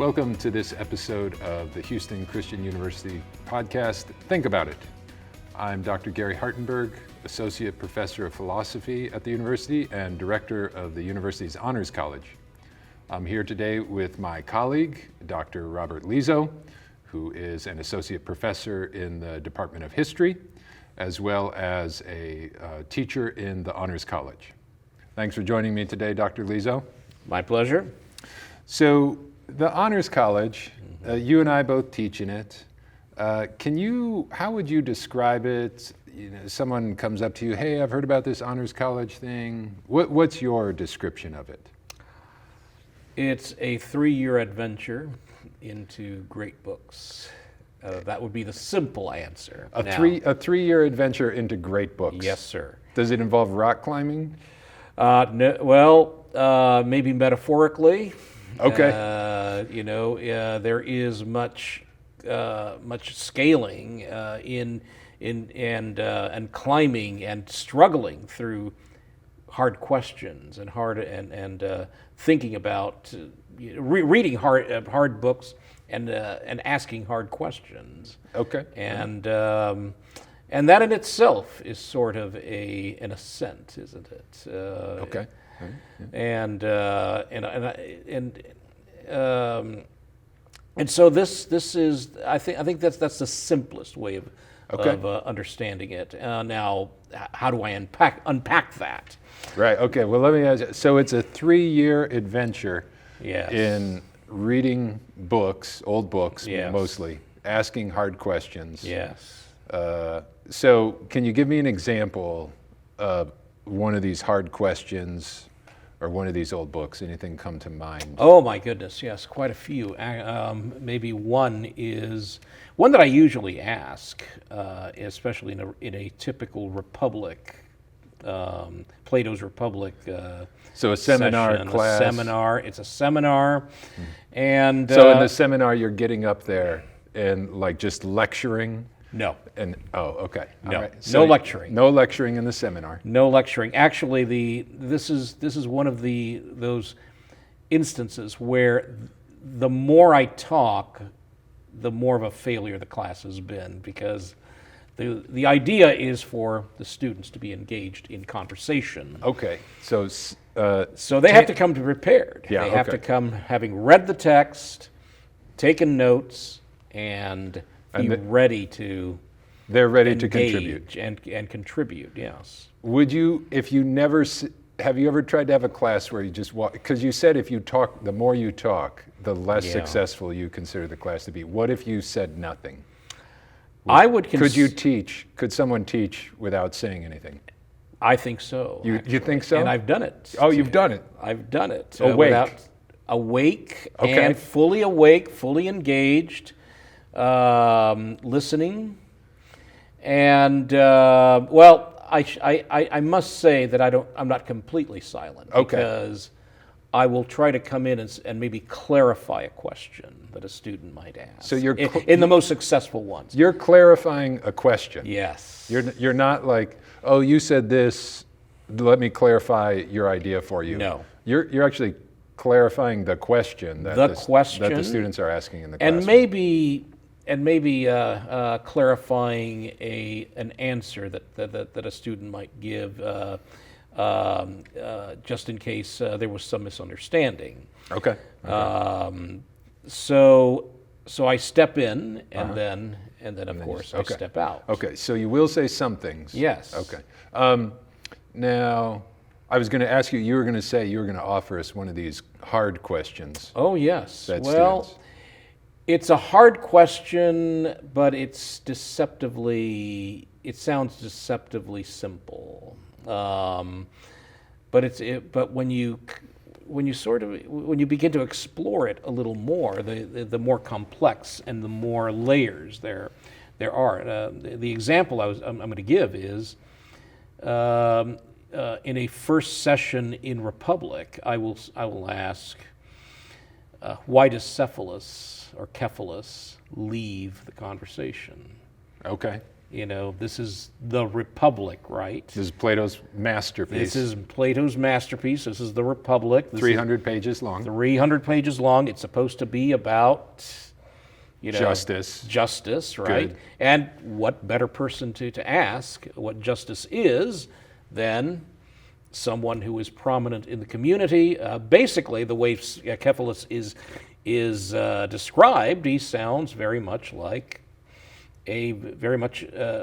Welcome to this episode of the Houston Christian University podcast, Think About It. I'm Dr. Gary Hartenburg, Associate Professor of Philosophy at the university and Director of the university's Honors College. I'm here today with my colleague, Dr. Robert Llizo, who is an Associate Professor in the Department of History, as well as a teacher in the Honors College. Thanks for joining me today, Dr. Llizo. My pleasure. So, the Honors College, you and I both teach in it. How would you describe it? You know, someone comes up to you, hey, I've heard about this Honors College thing. What's your description of it? It's a 3-year adventure into great books. That would be the simple answer. A 3-year adventure into great books? Yes, sir. Does it involve rock climbing? No, maybe metaphorically. Okay. There is much scaling and climbing and struggling through hard questions and thinking about reading hard books and asking hard questions. Okay. And that in itself is sort of an ascent, isn't it? Okay. And so this is I think that's the simplest way of understanding it. Now, how do I unpack that? Right. Okay. Well, let me ask you. So it's a 3-year adventure. Yes. In reading books, old books, yes, mostly, asking hard questions. Yes. So can you give me an example of one of these hard questions or one of these old books? Anything come to mind? Oh my goodness, yes, quite a few. Maybe one that I usually ask, especially in a typical Republic, Plato's Republic. So a seminar session, class. It's a seminar, and so in the seminar you're getting up there and like just lecturing. No. And okay. No. All right. So no lecturing. No lecturing in the seminar. No lecturing. Actually, this is one of those instances where the more I talk, the more of a failure the class has been, because the idea is for the students to be engaged in conversation. Okay. So they have to come prepared. Yeah, they have to come having read the text, taken notes, and be ready to. They're ready to contribute and contribute. Yes. Would you, if you never, have you ever tried to have a class where you just walk? Because you said if you talk, the more you talk, the less successful you consider the class to be. What if you said nothing? Could someone teach without saying anything? I think so. You think so? And I've done it. Oh, you've done it. I've done it. Awake. Okay. And fully awake, fully engaged, listening. And I must say that I'm not completely silent, because I will try to come in and maybe clarify a question that a student might ask. So you're in the most successful ones. You're clarifying a question. Yes. You're not like, oh, you said this, let me clarify your idea for you. No. You're actually clarifying the question that the students are asking in the classroom. And maybe clarifying an answer that a student might give, just in case there was some misunderstanding. Okay. So I step in, and then of course I step out. Okay. So you will say some things. Yes. Okay. Now, I was going to ask you. You were going to say you were going to offer us one of these hard questions. Oh yes. Well. Students. It's a hard question, but it sounds deceptively simple. But when you begin to explore it a little more, the more complex and the more layers there are. The example I'm going to give is in a first session in Republic, I will ask, why does Cephalus leave the conversation? Okay. this is the Republic, right? This is Plato's masterpiece. This is Plato's masterpiece. This is the Republic. This 300 pages long. 300 pages long. It's supposed to be about, justice. Justice, right? Good. And what better person to ask what justice is than someone who is prominent in the community? Basically, the way Cephalus is described, he sounds very much like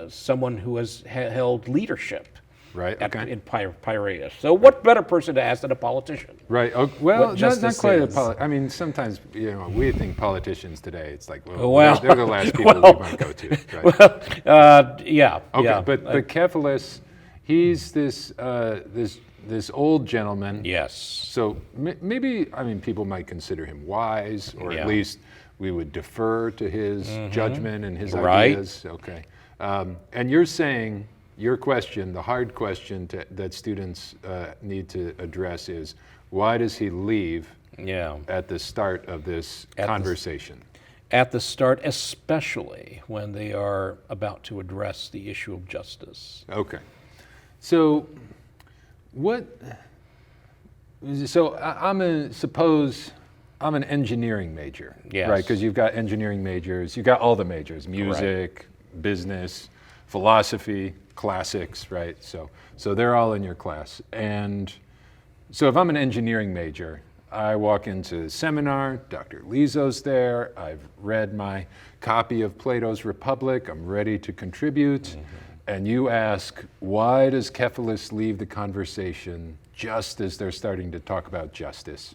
someone who has held leadership. Right. Okay. In Piraeus. So what better person to ask than a politician? Right. Well, What not quite justice is. I mean, sometimes we think politicians today. It's like, Well, they're the last people well, we might go to. Right? Yeah. Okay. Yeah. But Cephalus, he's this old gentleman. Yes. So maybe people might consider him wise, or Yeah. at least we would defer to his judgment and his Right. ideas. Okay. And you're saying. Your question, the hard question that students need to address is, why does he leave at the start of this conversation? At the start, especially when they are about to address the issue of justice. Okay. So suppose I'm an engineering major, Yes. right? Because you've got engineering majors, you've got all the majors, music, business, philosophy, classics, right? So they're all in your class. And so if I'm an engineering major, I walk into the seminar, Dr. Llizo's there, I've read my copy of Plato's Republic, I'm ready to contribute, and you ask, why does Cephalus leave the conversation just as they're starting to talk about justice?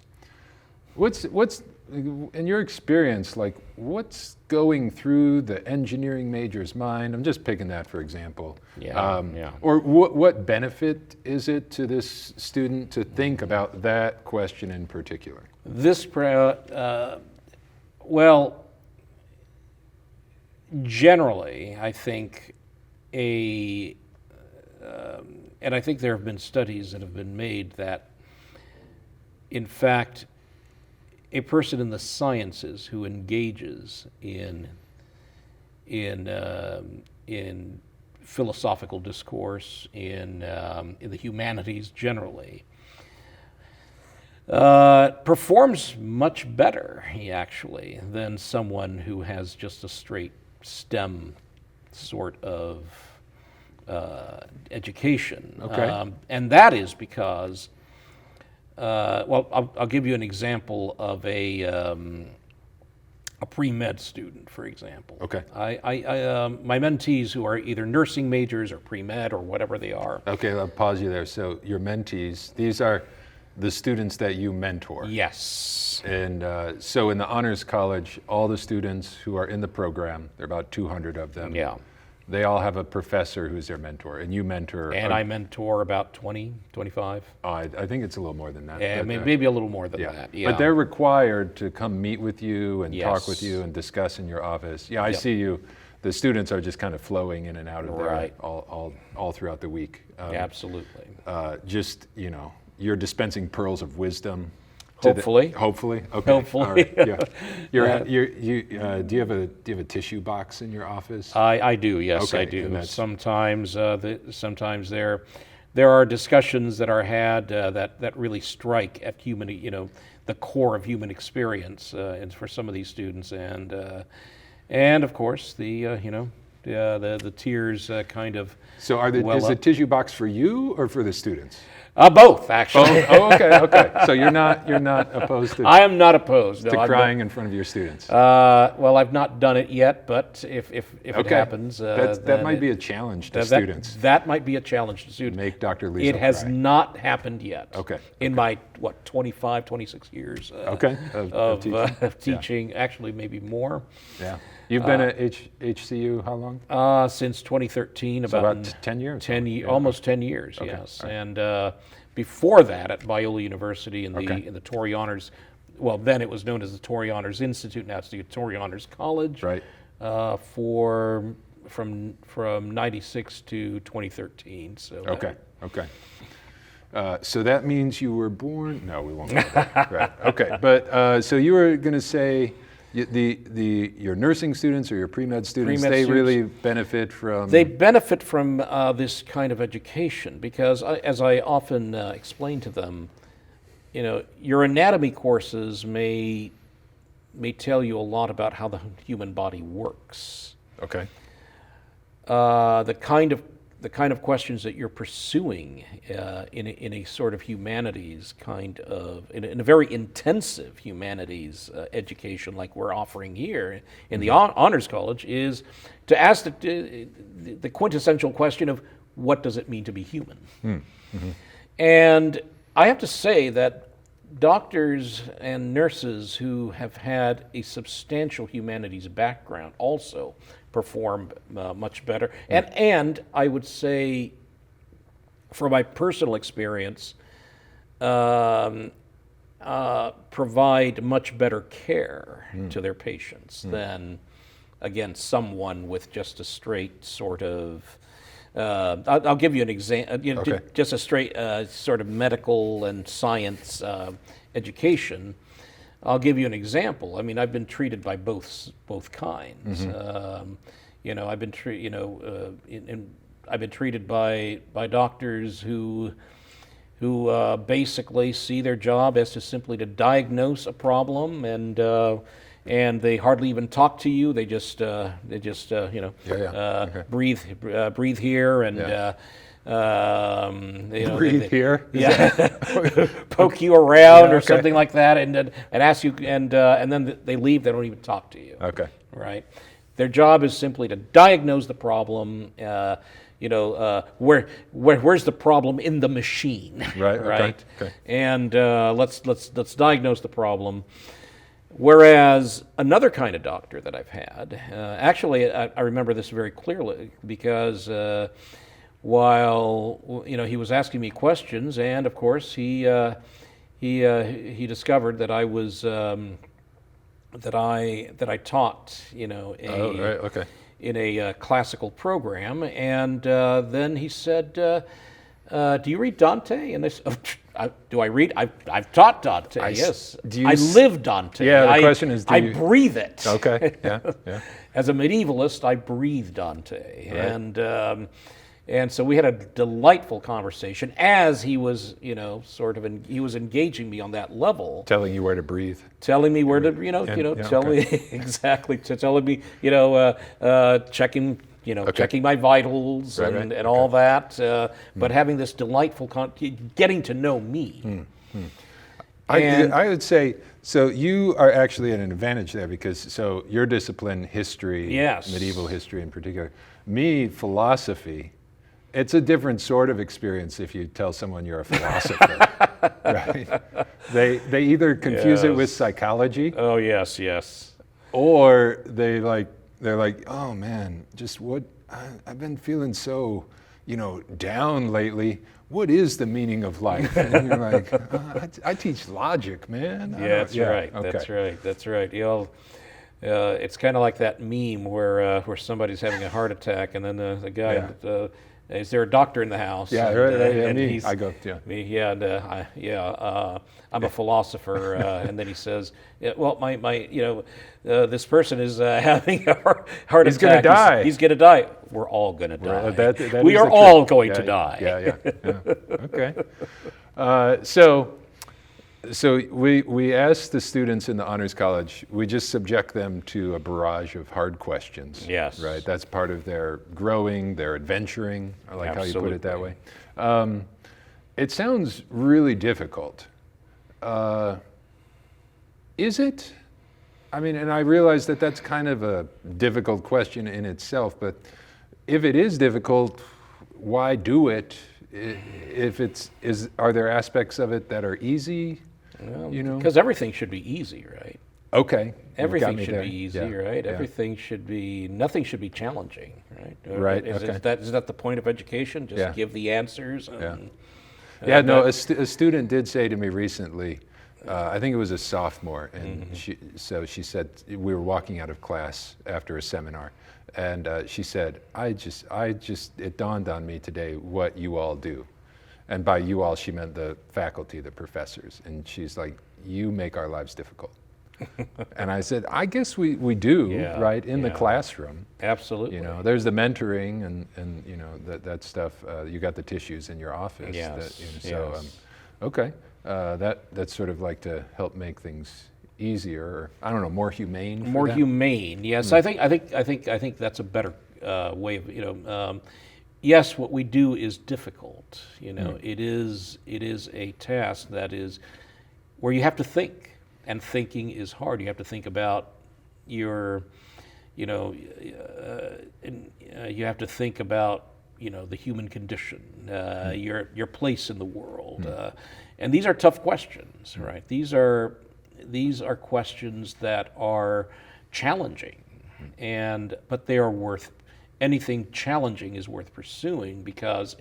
What's in your experience, like, what's going through the engineering major's mind? I'm just picking that for example. Or what benefit is it to this student to think about that question in particular? Generally, I think and I think there have been studies that have been made that, in fact, a person in the sciences who engages in philosophical discourse, in the humanities generally, performs much better, actually, than someone who has just a straight STEM sort of education. Okay. And that is because I'll give you an example of a pre-med student, for example. Okay. My mentees who are either nursing majors or pre-med or whatever they are. Okay, I'll pause you there. So your mentees, these are the students that you mentor. Yes. And so in the Honors College, all the students who are in the program, there are about 200 of them. Yeah. They all have a professor who's their mentor, and you mentor. And I mentor about 20, 25. I think it's a little more than that. Yeah, but, maybe a little more than that. Yeah. But they're required to come meet with you and talk Yes. with you and discuss in your office. Yeah, I see you. The students are just kind of flowing in and out of there Right. all throughout the week. Absolutely. Just, you're dispensing pearls of wisdom. Hopefully. Hopefully. Okay. Hopefully. All right. Yeah. Do you have a tissue box in your office? I do. Yes, Okay, I do. and that's- Sometimes there are discussions that are had that really strike at the core of human experience, and for some of these students, and of course the tears kind of. So is the tissue box for you or for the students? Both, actually. Oh, okay. So you're not opposed to I am not opposed. to crying in front of your students. Well, I've not done it yet, but if it happens, that might be a challenge to students. That might be a challenge to students. Make Dr. Llizo It has cry. not happened yet. Okay. In my 25, 26 years. Of teaching, actually maybe more. Yeah. You've been at HCU how long? Since 2013, So about 10 years. Almost 10 years. Okay. Yes, right. And before that, at Biola University in the Torrey Honors. Well, then it was known as the Torrey Honors Institute. Now it's the Torrey Honors College. Right. From '96 to 2013. So. Okay. So that means you were born. No, we won't go there. Right. Okay. But so you were going to say Your nursing students or your pre-med students, Pre-med they students, really benefit from... They benefit from this kind of education because, as I often explain to them, your anatomy courses may tell you a lot about how the human body works. Okay. The kind of questions that you're pursuing in a sort of humanities kind of, in a very intensive humanities education like we're offering here in the Honors College, is to ask the quintessential question of what does it mean to be human? Mm-hmm. And I have to say that doctors and nurses who have had a substantial humanities background also perform much better. And I would say, from my personal experience, provide much better care to their patients than, again, someone with just a straight sort of, I'll give you an example, Okay. just a straight sort of medical and science education. I'll give you an example. I mean, I've been treated by both kinds. I've been I've been treated by doctors who basically see their job as to simply to diagnose a problem, and they hardly even talk to you. They just Okay. breathe here and. Breathe here? Poke you around Yeah, or okay. something like that, and ask you, and then they leave. They don't even talk to you. Okay. Right? Their job is simply to diagnose the problem. Where's the problem in the machine? Right. Okay. Right. Okay. And let's diagnose the problem. Whereas another kind of doctor that I've had, actually, I remember this very clearly because. While he was asking me questions, and of course he discovered that I was that I taught in a classical program, and then he said, "Do you read Dante?" And I said, "Do I read? I've taught Dante. Yes, I live Dante. Yeah. The question is, I breathe it. Okay. Yeah. Yeah. As a medievalist, I breathe Dante, Right. And so we had a delightful conversation as he was, he was engaging me on that level, Telling you where to breathe. telling me where to, telling me exactly, telling me, checking, checking my vitals Right, and all that, but having this delightful, getting to know me. I would say, so you are actually at an advantage there because, your discipline, history, Yes. medieval history in particular, me, philosophy, it's a different sort of experience if you tell someone you're a philosopher, right? They either confuse it with Yes. psychology, Oh, yes. or they're like, oh man, just what, I've been feeling so, down lately. What is the meaning of life? And you're like, I teach logic, man. That's right. Okay. That's right. It's kind of like that meme where somebody's having a heart attack, and then the guy, is there a doctor in the house? Yeah, and me. he's- I go, yeah. Me, yeah, and I'm a philosopher, and then he says, well, this person is having a heart attack. He's gonna die. He's gonna die. We're all gonna die. That We is are the all truth. going to die. Yeah. Okay. So we ask the students in the Honors College, we just subject them to a barrage of hard questions. Yes. Right? That's part of their growing, their adventuring. I like how you put it that way. It sounds really difficult. Is it? I mean, and I realize that that's kind of a difficult question in itself, but if it is difficult, why do it? Are there aspects of it that are easy? Because everything should be easy, right? Okay. Everything should be easy, Yeah, right? yeah. Nothing should be challenging, right? Right, Is okay. that the point of education? Just Yeah. give the answers? A student did say to me recently, I think it was a sophomore, and she said, we were walking out of class after a seminar, and she said, it dawned on me today what you all do. And by you all, she meant the faculty, the professors. And she's like, you make our lives difficult. And I said, I guess we do, Yeah, right, in the yeah. classroom. Absolutely. You know, there's the mentoring and you know, that stuff. You got the tissues in your office. Yes, That, you know, yes. so, okay. That's sort of like to help make things easier, or I don't know, more humane. More for that? humane. Yes, I think that's a better way of, yes, what we do is difficult. It is a task that is where you have to think, and thinking is hard. You have to think about your, you have to think about the human condition, your place in the world, and these are tough questions, right? These are questions that are challenging, but they are worth. Anything challenging is worth pursuing because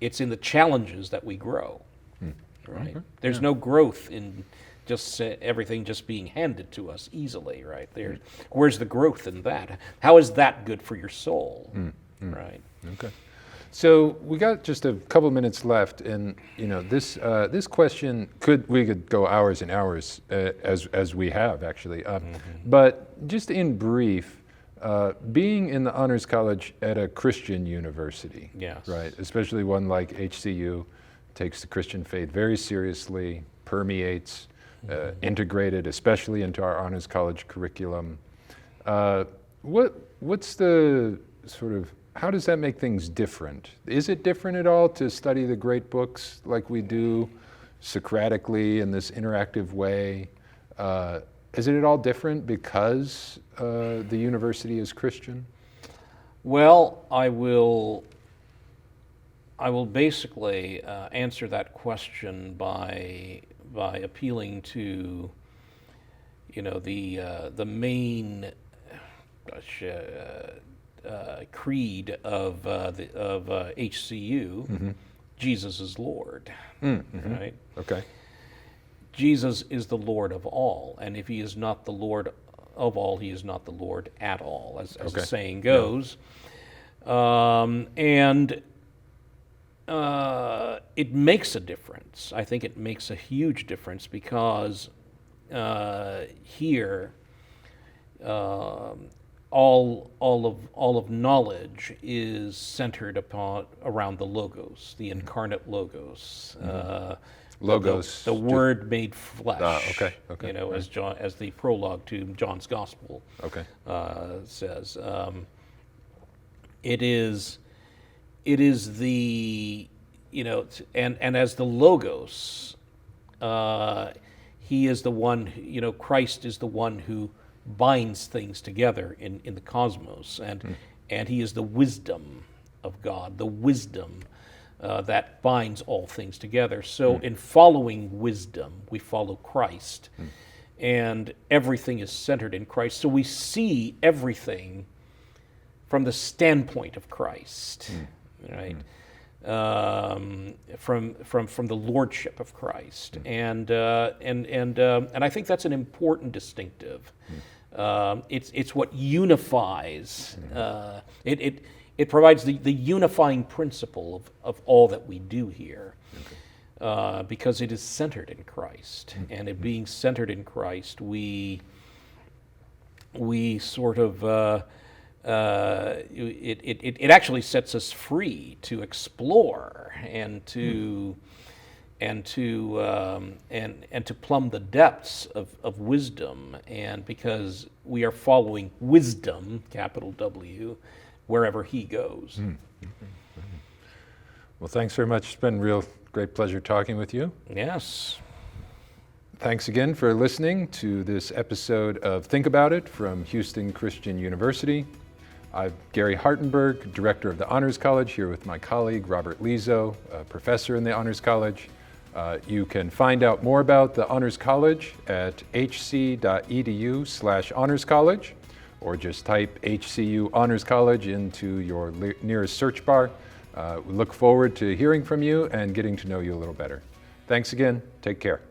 it's in the challenges that we grow, right? Okay. There's no growth in just everything just being handed to us easily, right? Where's the growth in that? How is that good for your soul, right? Okay. So we got just a couple minutes left, and this question we could go hours and hours as we have actually, but just in brief. Being in the Honors College at a Christian university, Yes. right, especially one like HCU, takes the Christian faith very seriously, permeates, integrated, especially into our Honors College curriculum. What's the sort of, how does that make things different? Is it different at all to study the great books like we do Socratically in this interactive way? Is it at all different because the university is Christian? Well, I will basically answer that question by appealing to the main creed of HCU. Jesus is Lord, right? Okay. Jesus is the Lord of all, and if he is not the Lord of all, he is not the Lord at all, as the saying goes. And it makes a difference. I think it makes a huge difference because here, all of knowledge is centered around the Logos, the incarnate Logos. Logos. The Word made flesh. Okay. As the prologue to John's Gospel. Okay. Says. It is the and as the Logos, he is the one. Christ is the one who binds things together in the cosmos, and he is the wisdom of God, the wisdom that binds all things together. So in following wisdom, we follow Christ, and everything is centered in Christ. So we see everything from the standpoint of Christ, right? From the lordship of Christ, and I think that's an important distinctive. It's what unifies. It provides the unifying principle of all that we do here, because it is centered in Christ, and it being centered in Christ, we sort of. It actually sets us free to explore and to plumb the depths of wisdom, and because we are following wisdom, capital W, wherever he goes. Well, thanks very much. It's been a real great pleasure talking with you. Yes. Thanks again for listening to this episode of Think About It from Houston Christian University. I'm Gary Hartenburg, Director of the Honors College, here with my colleague Robert Llizo, a professor in the Honors College. You can find out more about the Honors College at hc.edu/Honors College, or just type HCU Honors College into your nearest search bar. We look forward to hearing from you and getting to know you a little better. Thanks again. Take care.